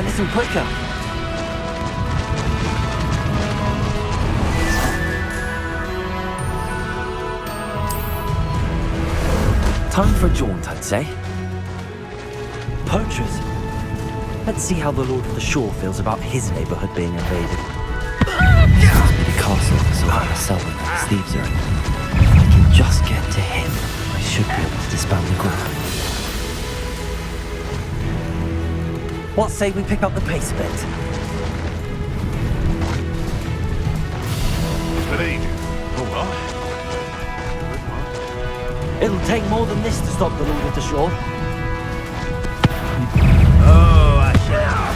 listen quicker. Time for a jaunt, I'd say. Poachers. Let's see how the Lord of the Shore feels about his neighborhood being invaded. The castle is around the cellar that the thieves are in. If I can just get to him, I should be able to disband the group. What say we pick up the pace a bit? It'll take more than this to stop the Lord of the Shore. Oh, I shall.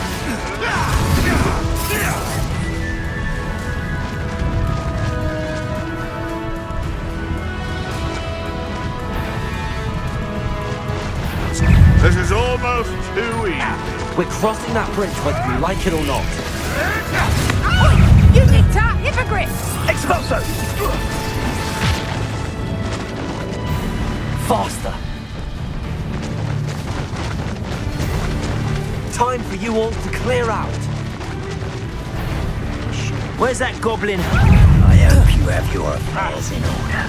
This is almost too easy. We're crossing that bridge whether we like it or not. You dictat hypocrite! Expulso! Faster! Time for you all to clear out. Where's that goblin? I hope you have your affairs in order.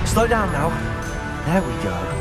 Slow down now. There we go.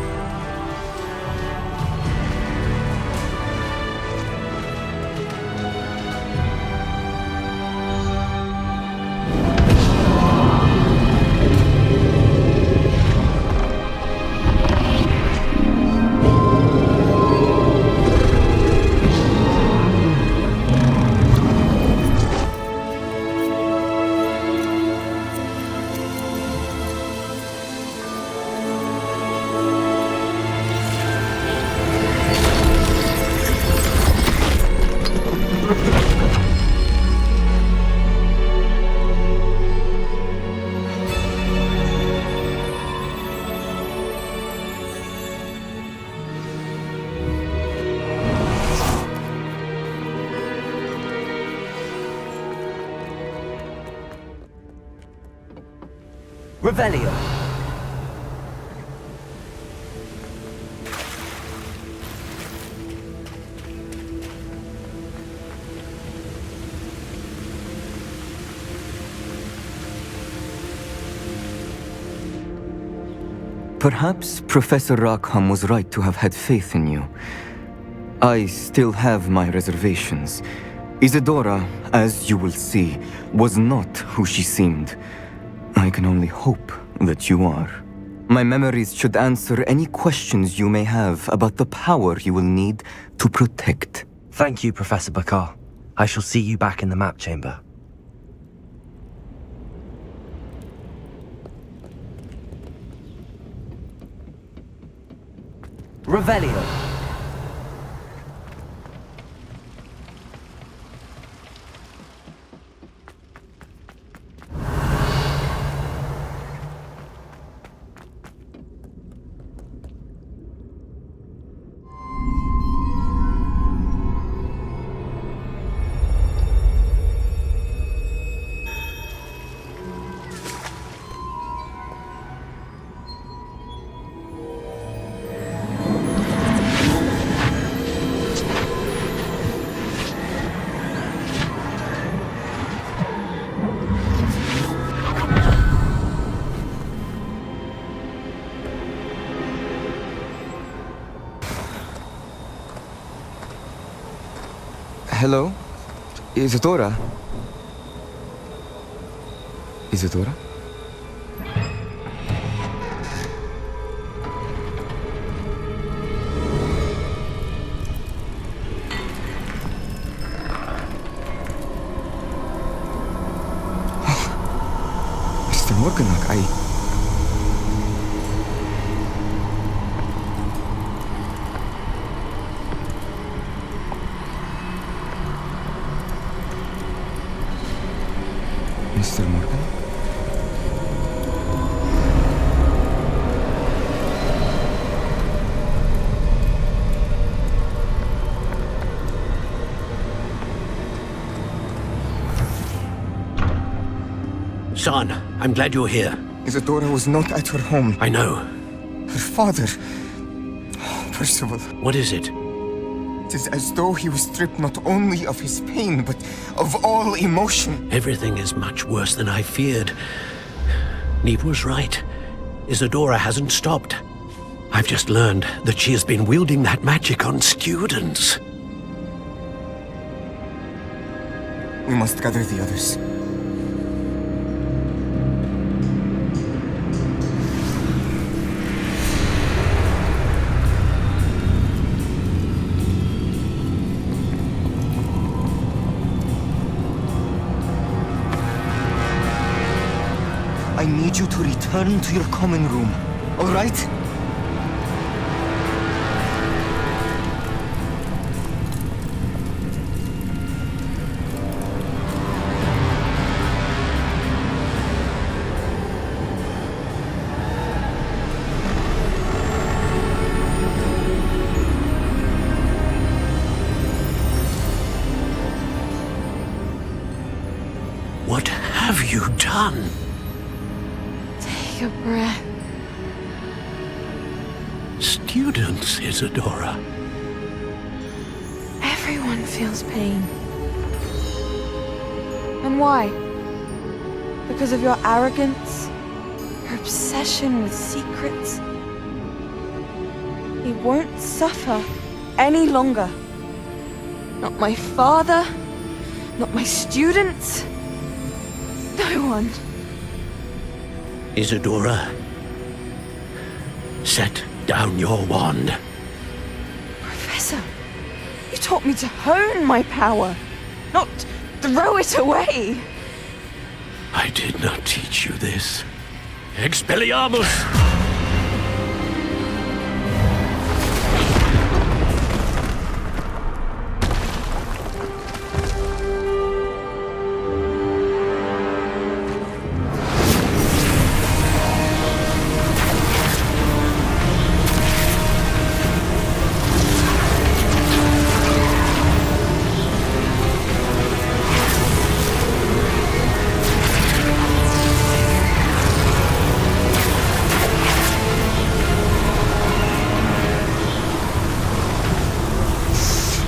Revelio. Perhaps Professor Rackham was right to have had faith in you. I still have my reservations. Isadora, as you will see, was not who she seemed. I can only hope that you are. My memories should answer any questions you may have about the power you will need to protect. Thank you, Professor Bakar. I shall see you back in the map chamber. Revelio. Hello? Isadora? Isadora? Mr. Morganach, Mr. Morgan? Son, I'm glad you're here. Isadora was not at her home. I know. Her father... Percival. What is it? It is as though he was stripped not only of his pain, but of all emotion. Everything is much worse than I feared. Neve was right. Isadora hasn't stopped. I've just learned that she has been wielding that magic on students. We must gather the others. I need you to return to your common room, all right? What have you done? Take a breath. Students, Isadora. Everyone feels pain. And why? Because of your arrogance? Your obsession with secrets? He won't suffer any longer. Not my father, not my students, no one. Isadora, set down your wand. Professor, you taught me to hone my power, not throw it away. I did not teach you this. Expelliarmus!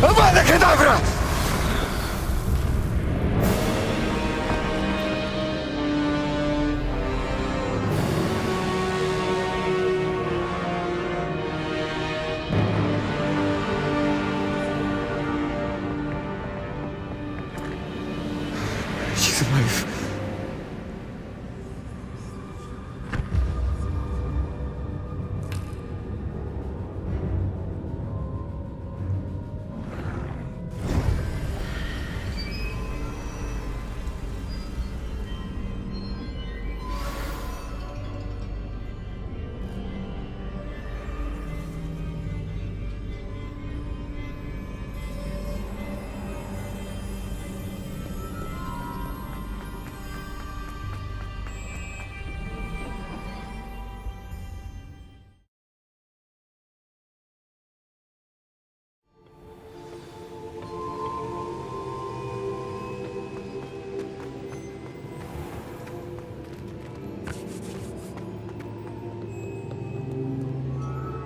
Avada Kedavra! She's alive.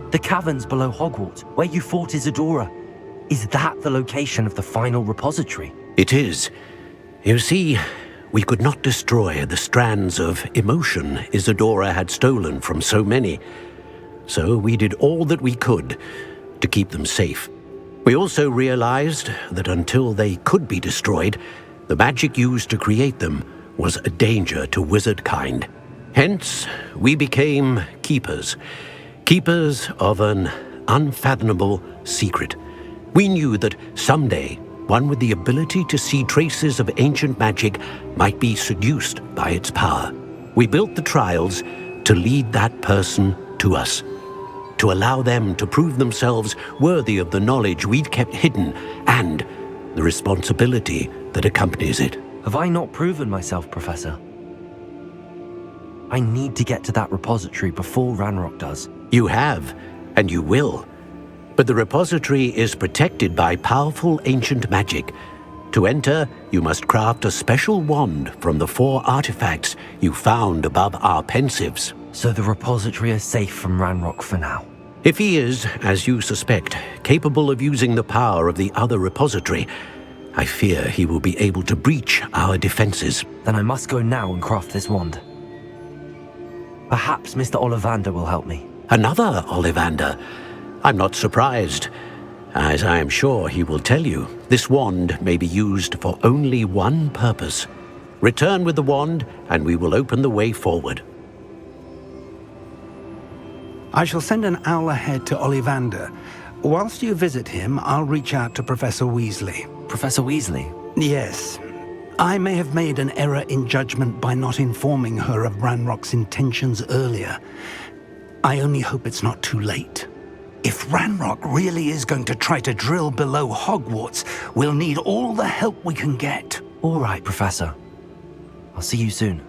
The caverns below Hogwarts, where you fought Isadora. Is that the location of the final repository? It is. You see, we could not destroy the strands of emotion Isadora had stolen from so many. So we did all that we could to keep them safe. We also realized that until they could be destroyed, the magic used to create them was a danger to wizard kind. Hence, we became keepers. Keepers of an unfathomable secret. We knew that someday, one with the ability to see traces of ancient magic might be seduced by its power. We built the trials to lead that person to us, to allow them to prove themselves worthy of the knowledge we'd kept hidden and the responsibility that accompanies it. Have I not proven myself, Professor? I need to get to that repository before Ranrock does. You have, and you will. But the repository is protected by powerful ancient magic. To enter, you must craft a special wand from the 4 artifacts you found above our pensives. So the repository is safe from Ranrock for now. If he is, as you suspect, capable of using the power of the other repository, I fear he will be able to breach our defenses. Then I must go now and craft this wand. Perhaps Mr. Ollivander will help me. Another Ollivander? I'm not surprised. As I am sure he will tell you, this wand may be used for only one purpose. Return with the wand, and we will open the way forward. I shall send an owl ahead to Ollivander. Whilst you visit him, I'll reach out to Professor Weasley. Professor Weasley? Yes. I may have made an error in judgment by not informing her of Ranrock's intentions earlier. I only hope it's not too late. If Ranrock really is going to try to drill below Hogwarts, we'll need all the help we can get. All right, Professor. I'll see you soon.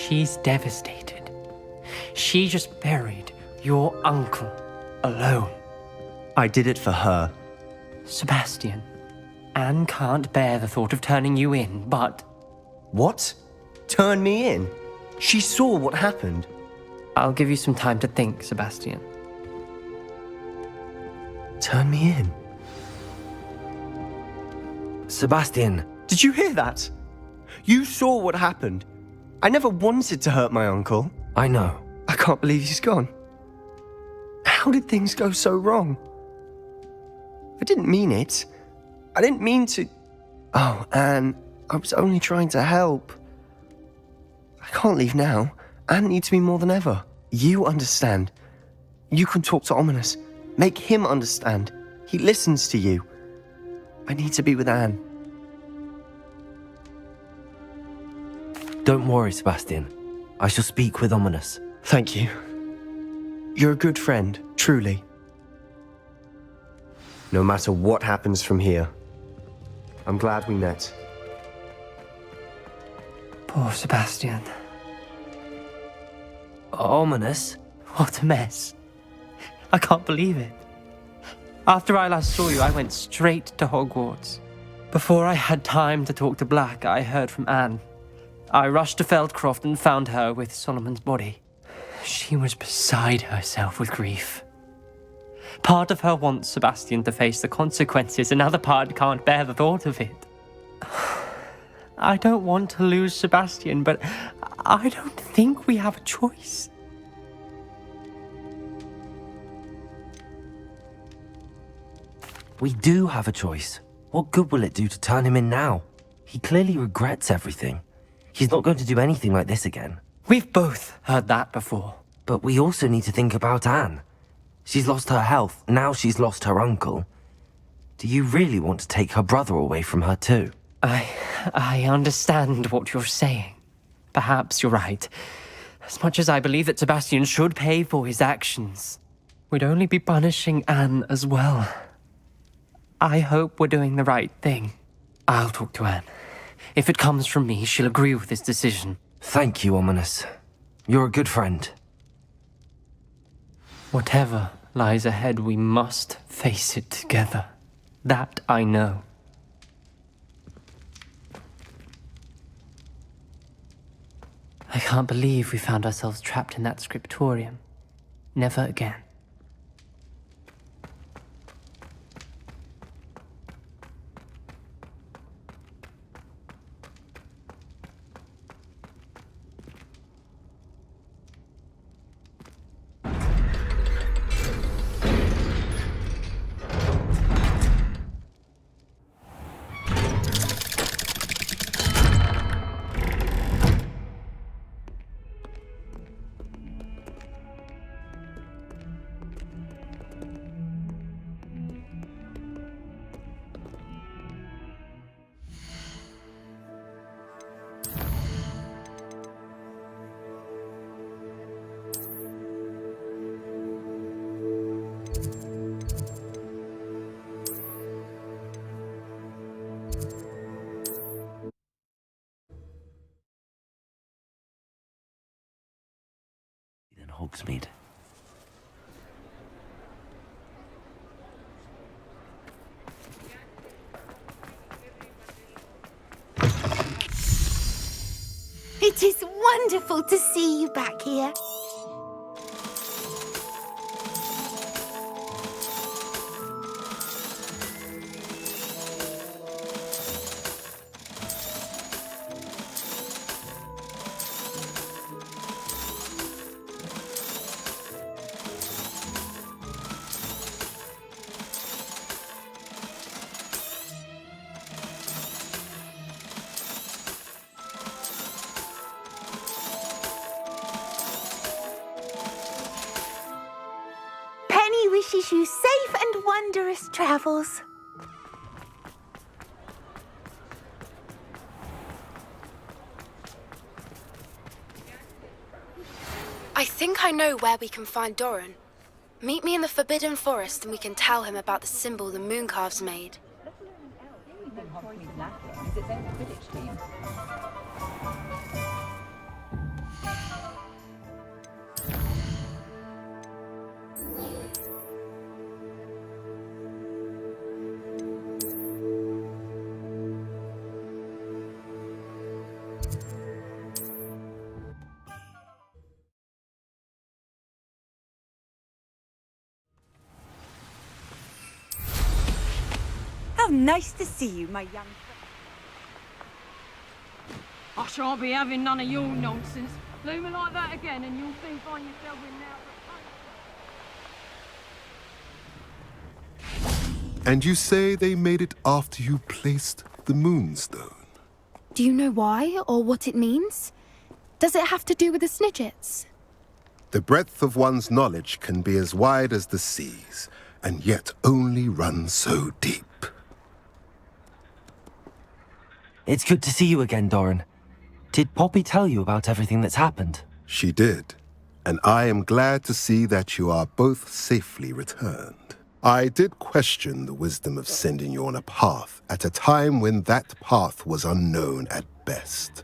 She's devastated. She just buried your uncle alone. I did it for her. Sebastian, Anne can't bear the thought of turning you in, but... What? Turn me in? She saw what happened. I'll give you some time to think, Sebastian. Turn me in? Sebastian! Did you hear that? You saw what happened. I never wanted to hurt my uncle. I know. I can't believe he's gone. How did things go so wrong? I didn't mean it. I didn't mean to... Oh, Anne, I was only trying to help. I can't leave now. Anne needs me more than ever. You understand. You can talk to Ominous. Make him understand. He listens to you. I need to be with Anne. Don't worry, Sebastian. I shall speak with Ominous. Thank you. You're a good friend, truly. No matter what happens from here, I'm glad we met. Poor Sebastian. Ominous? What a mess. I can't believe it. After I last saw you, I went straight to Hogwarts. Before I had time to talk to Black, I heard from Anne. I rushed to Feldcroft and found her with Solomon's body. She was beside herself with grief. Part of her wants Sebastian to face the consequences, another part can't bear the thought of it. I don't want to lose Sebastian, but I don't think we have a choice. We do have a choice. What good will it do to turn him in now? He clearly regrets everything. He's not going to do anything like this again. We've both heard that before. But we also need to think about Anne. She's lost her health, now she's lost her uncle. Do you really want to take her brother away from her too? I understand what you're saying. Perhaps you're right. As much as I believe that Sebastian should pay for his actions, we'd only be punishing Anne as well. I hope we're doing the right thing. I'll talk to Anne. If it comes from me, she'll agree with this decision. Thank you, Ominous. You're a good friend. Whatever lies ahead, we must face it together. That I know. I can't believe we found ourselves trapped in that scriptorium. Never again. In Hogsmeade. It is wonderful to see you back here. Wishes you safe and wondrous travels. I think I know where we can find Doran. Meet me in the Forbidden Forest and we can tell him about the symbol the Mooncalves made. How nice to see you, my young friend. I shan't be having none of your nonsense. Leave me like that again and you'll soon find yourself in now. And you say they made it after you placed the Moonstone? Do you know why or what it means? Does it have to do with the Snidgets? The breadth of one's knowledge can be as wide as the seas, and yet only run so deep. It's good to see you again, Doran. Did Poppy tell you about everything that's happened? She did, and I am glad to see that you are both safely returned. I did question the wisdom of sending you on a path at a time when that path was unknown at best,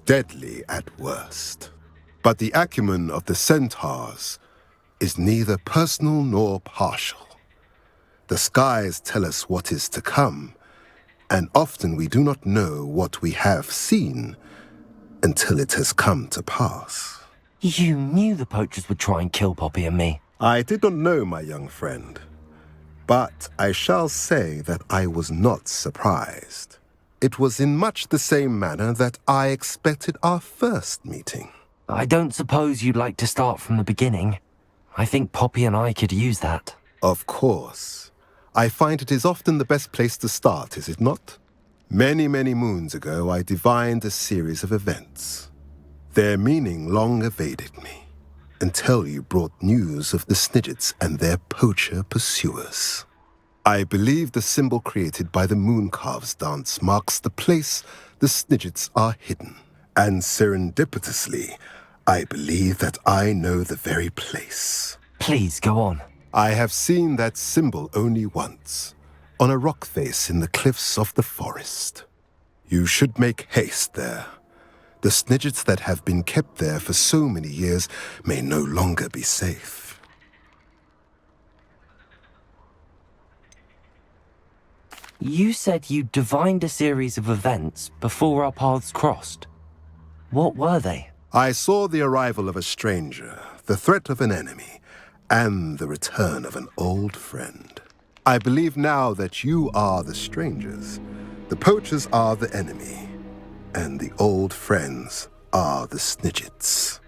deadly at worst. But the acumen of the centaurs is neither personal nor partial. The skies tell us what is to come, and often we do not know what we have seen until it has come to pass. You knew the poachers would try and kill Poppy and me. I did not know, my young friend, but I shall say that I was not surprised. It was in much the same manner that I expected our first meeting. I don't suppose you'd like to start from the beginning. I think Poppy and I could use that. Of course. I find it is often the best place to start, is it not? Many, many moons ago, I divined a series of events. Their meaning long evaded me, until you brought news of the Snidgets and their poacher pursuers. I believe the symbol created by the Mooncalves dance marks the place the Snidgets are hidden. And serendipitously, I believe that I know the very place. Please, go on. I have seen that symbol only once, on a rock face in the cliffs of the forest. You should make haste there. The Snidgets that have been kept there for so many years may no longer be safe. You said you divined a series of events before our paths crossed. What were they? I saw the arrival of a stranger, the threat of an enemy, and the return of an old friend. I believe now that you are the strangers, the poachers are the enemy, and the old friends are the Snidgets.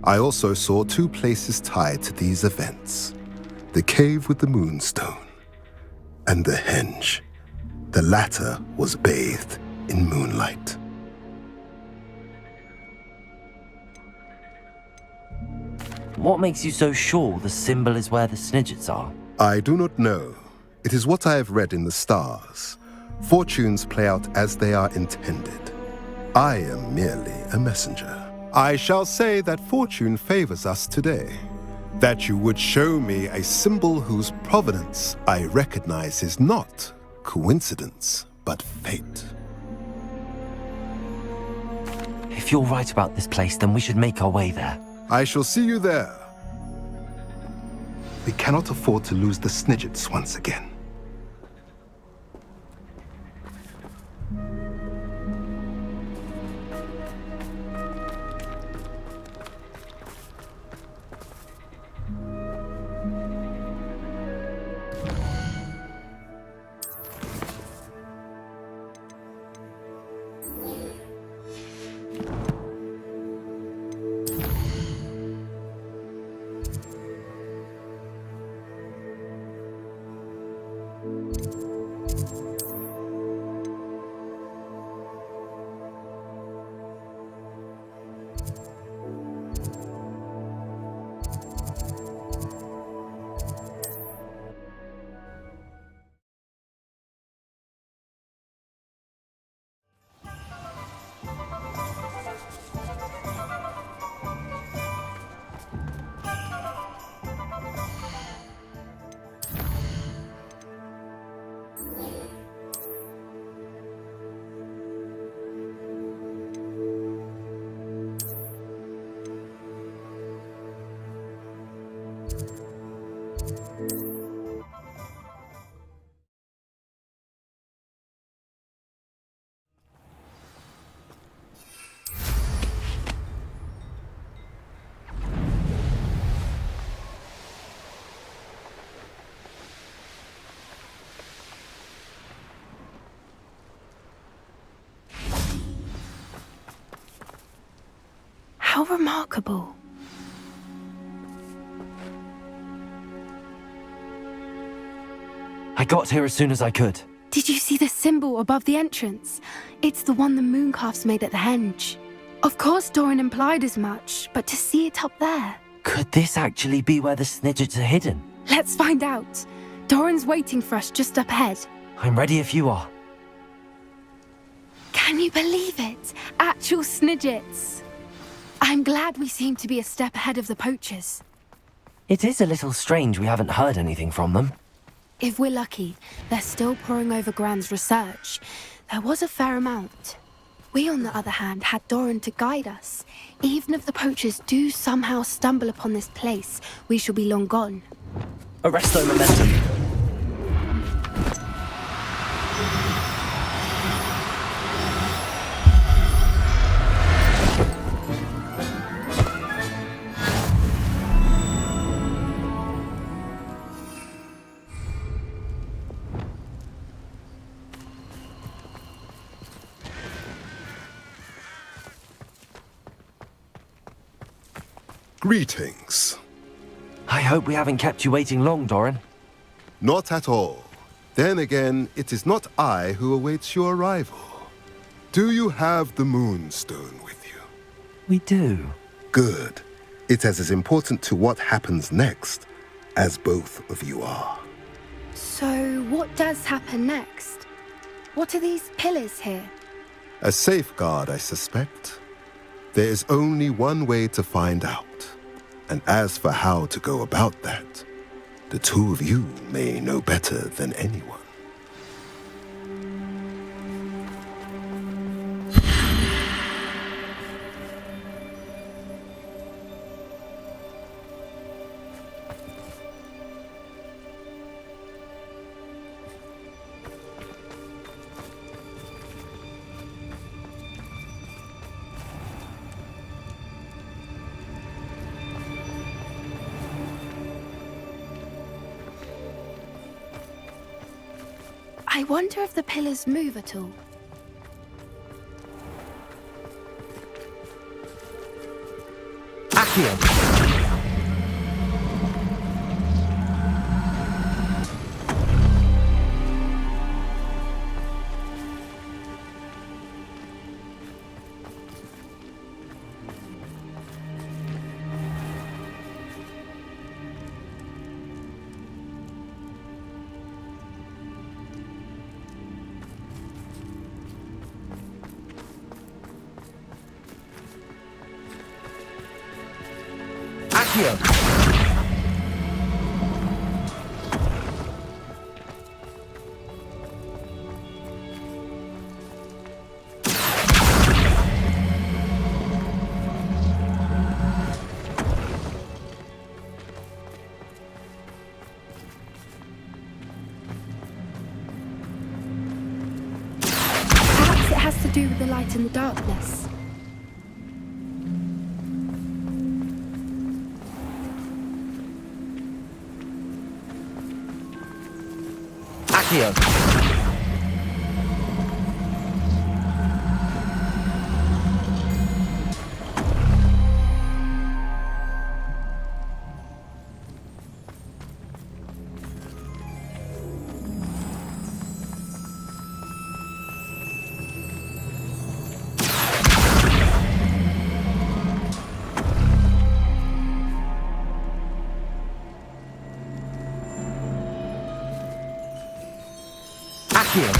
I also saw two places tied to these events: the cave with the moonstone and the henge. The latter was bathed in moonlight. What makes you so sure the symbol is where the Snidgets are? I do not know. It is what I have read in the stars. Fortunes play out as they are intended. I am merely a messenger. I shall say that fortune favors us today. That you would show me a symbol whose provenance I recognize is not coincidence, but fate. If you're right about this place, then we should make our way there. I shall see you there. We cannot afford to lose the Snidgets once again. How remarkable. I got here as soon as I could. Did you see the symbol above the entrance? It's the one the Mooncalves made at the henge. Of course Doran implied as much, but to see it up there... Could this actually be where the Snidgets are hidden? Let's find out. Doran's waiting for us just up ahead. I'm ready if you are. Can you believe it? Actual Snidgets. I'm glad we seem to be a step ahead of the poachers. It is a little strange we haven't heard anything from them. If we're lucky, they're still poring over Gran's research. There was a fair amount. We, on the other hand, had Doran to guide us. Even if the poachers do somehow stumble upon this place, we shall be long gone. Arrest their momentum. Greetings. I hope we haven't kept you waiting long, Doran. Not at all. Then again, it is not I who awaits your arrival. Do you have the Moonstone with you? We do. Good. It is as important to what happens next as both of you are. So, what does happen next? What are these pillars here? A safeguard, I suspect. There is only one way to find out. And as for how to go about that, the two of you may know better than anyone. I wonder if the pillars move at all. Accio! Accio! Perhaps it has to do with the light and the darkness. Accio! Accio!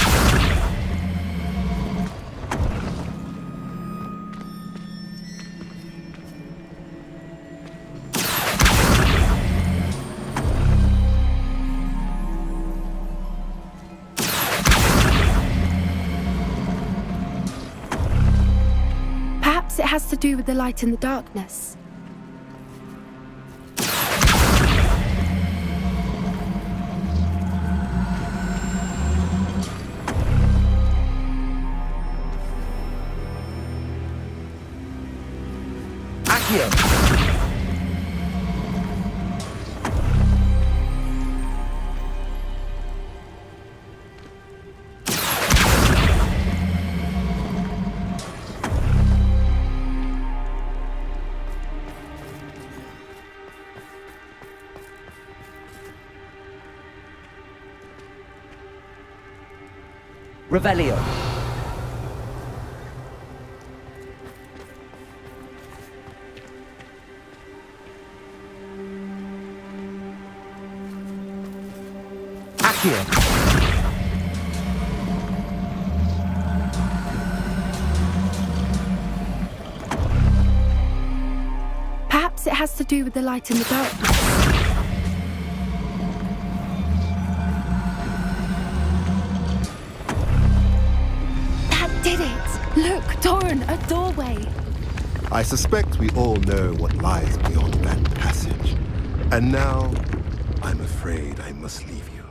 Perhaps it has to do with the light and the darkness. Accio! Revelio. Accio. Perhaps it has to do with the light and the darkness. Did it! Look, Doran, a doorway! I suspect we all know what lies beyond that passage. And now, I'm afraid I must leave you.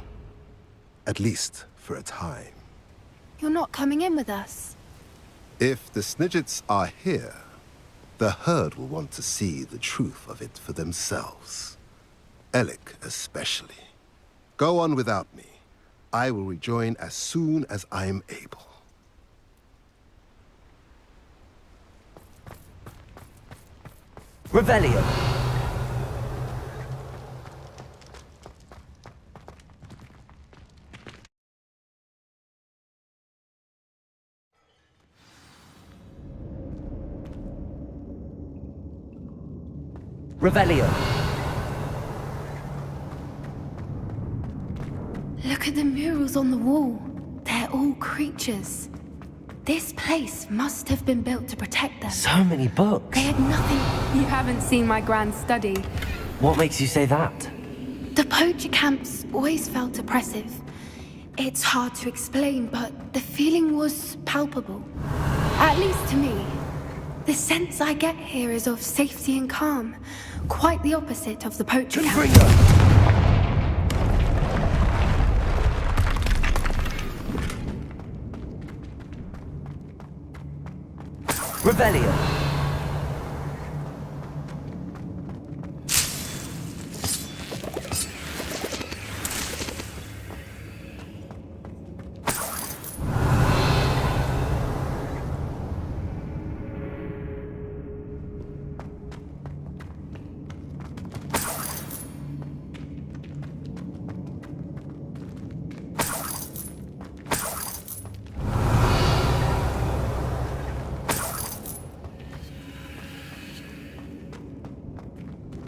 At least for a time. You're not coming in with us. If the Snidgets are here, the herd will want to see the truth of it for themselves. Alec especially. Go on without me. I will rejoin as soon as I am able. Revelio. Look Look at the murals on the wall. They're all creatures. This place must have been built to protect them. So many books. They had nothing. You haven't seen my grand study. What makes you say that? The poacher camps always felt oppressive. It's hard to explain, but the feeling was palpable. At least to me. The sense I get here is of safety and calm. Quite the opposite of the poacher camp. Rebellion.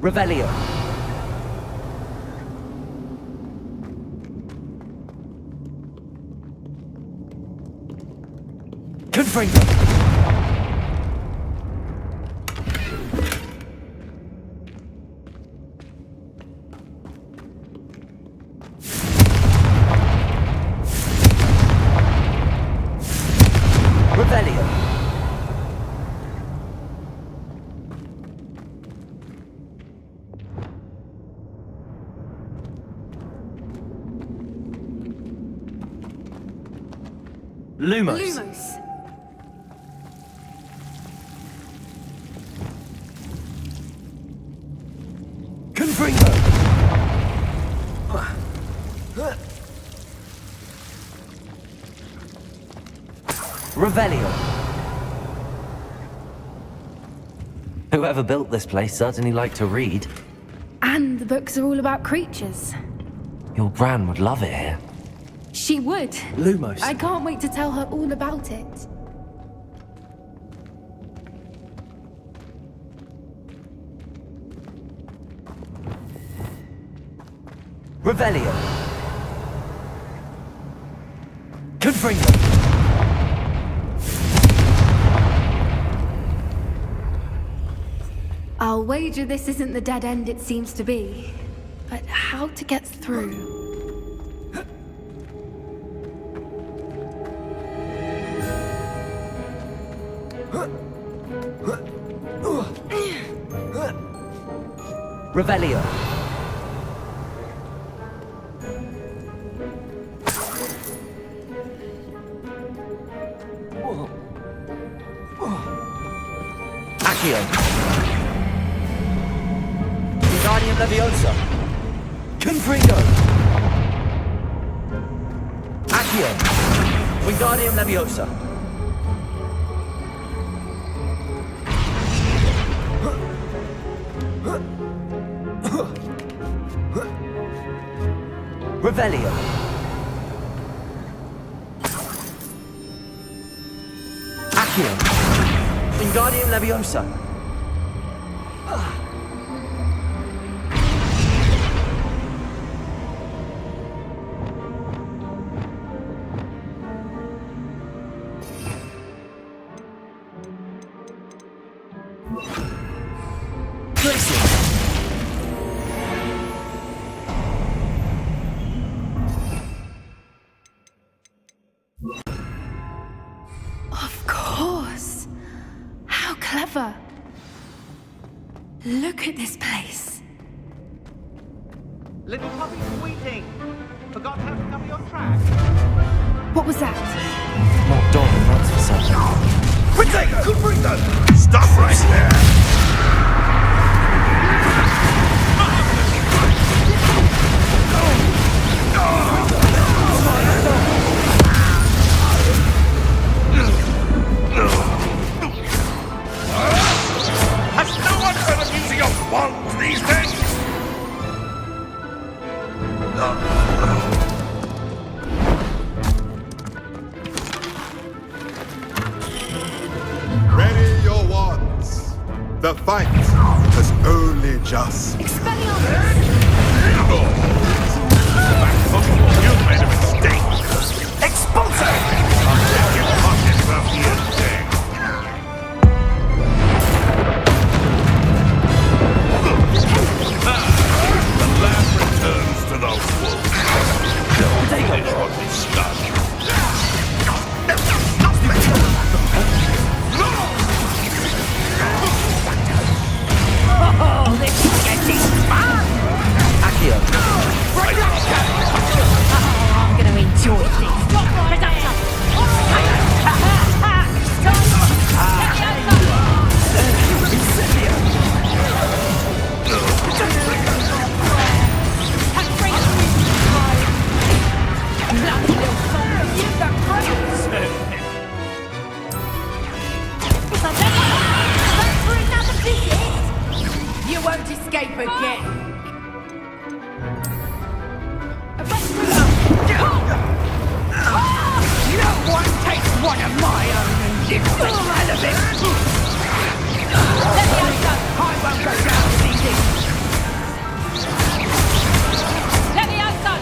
Revelio. Confringo. Revelio. Lumos. Lumos. Confringo. Revelio. Whoever built this place certainly liked to read. And the books are all about creatures. Your gran would love it here. She would. Lumos. I can't wait to tell her all about it. Revelio. Confringo. I'll wager this isn't the dead end it seems to be. But how to get through? Revelio. Accio. Wingardium Leviosa. Confringo. Accio. Wingardium Leviosa. Revelio. Accio. Wingardium Leviosa. Of course. How clever. Look at this place. Little puppy squeaking. Forgot how to cover your tracks. What was that? Not Doran, that's for certain. Protego! Confringo! Stop right there! Has no one heard of using a wand these days? Ready your wands. The fight has only just. Expelliarmus! made a mistake. Expulso! I'll let you pocket about the end day. The lamb returns to the wolf. Finish what we started. Oh, this is getting fun! Accio. Oh, I'm gonna enjoy this. You won't escape again. No one takes one of my own and lives the hell of it! Let me answer! I won't go down with these. Let me answer!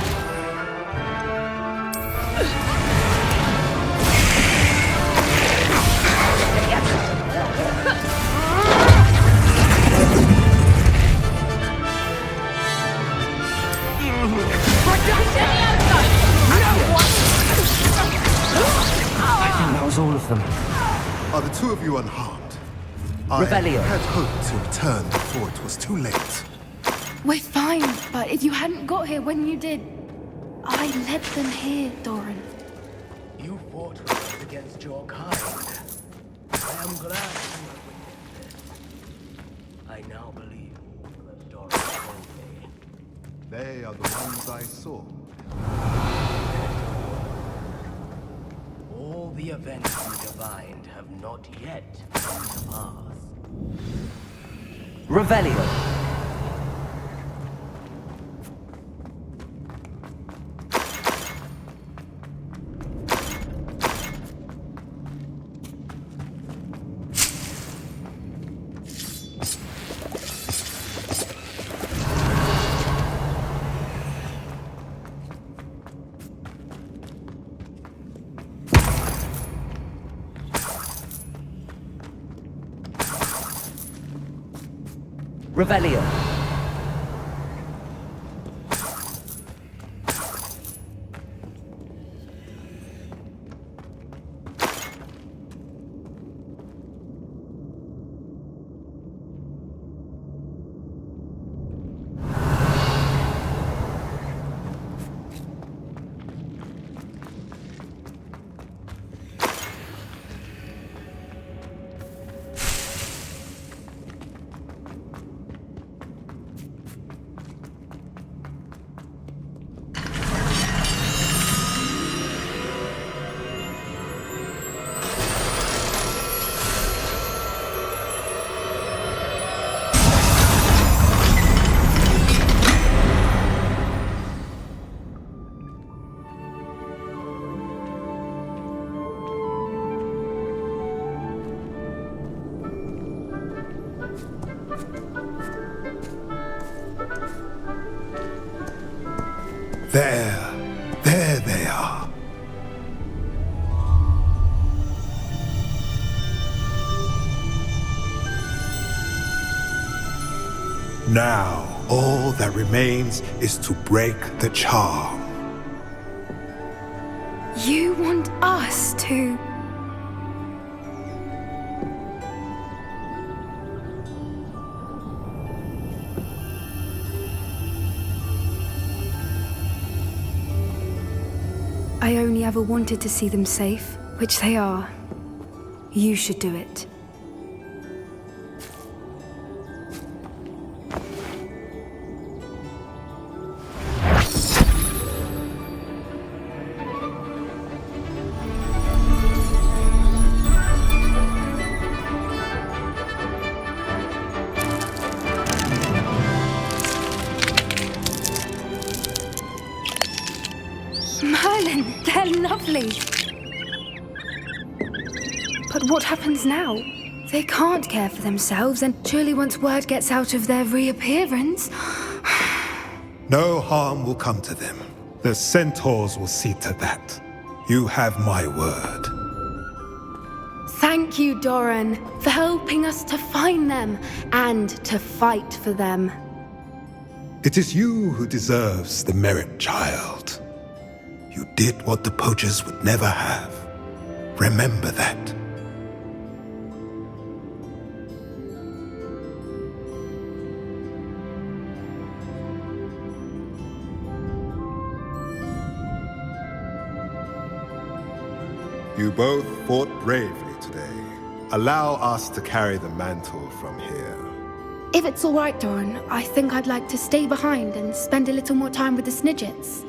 That was all of them. Are the two of you unharmed? Revelio. I had hoped to return before it was too late. We're fine, but if you hadn't got here when you did, I led them here, Doran. You fought with us against your kind. I am glad you were witness. I now believe that Doran told me. They are the ones I saw. All the events you divined have not yet come to pass. Revelio. Revelio. There they are. Now, all that remains is to break the charm. You want us to... I only ever wanted to see them safe, which they are. You should do it. Merlin, they're lovely. But what happens now? They can't care for themselves, and surely once word gets out of their reappearance... No harm will come to them. The centaurs will see to that. You have my word. Thank you, Doran, for helping us to find them and to fight for them. It is you who deserves the merit, child. You did what the poachers would never have. Remember that. You both fought bravely today. Allow us to carry the mantle from here. If it's all right, Doran, I think I'd like to stay behind and spend a little more time with the Snidgets.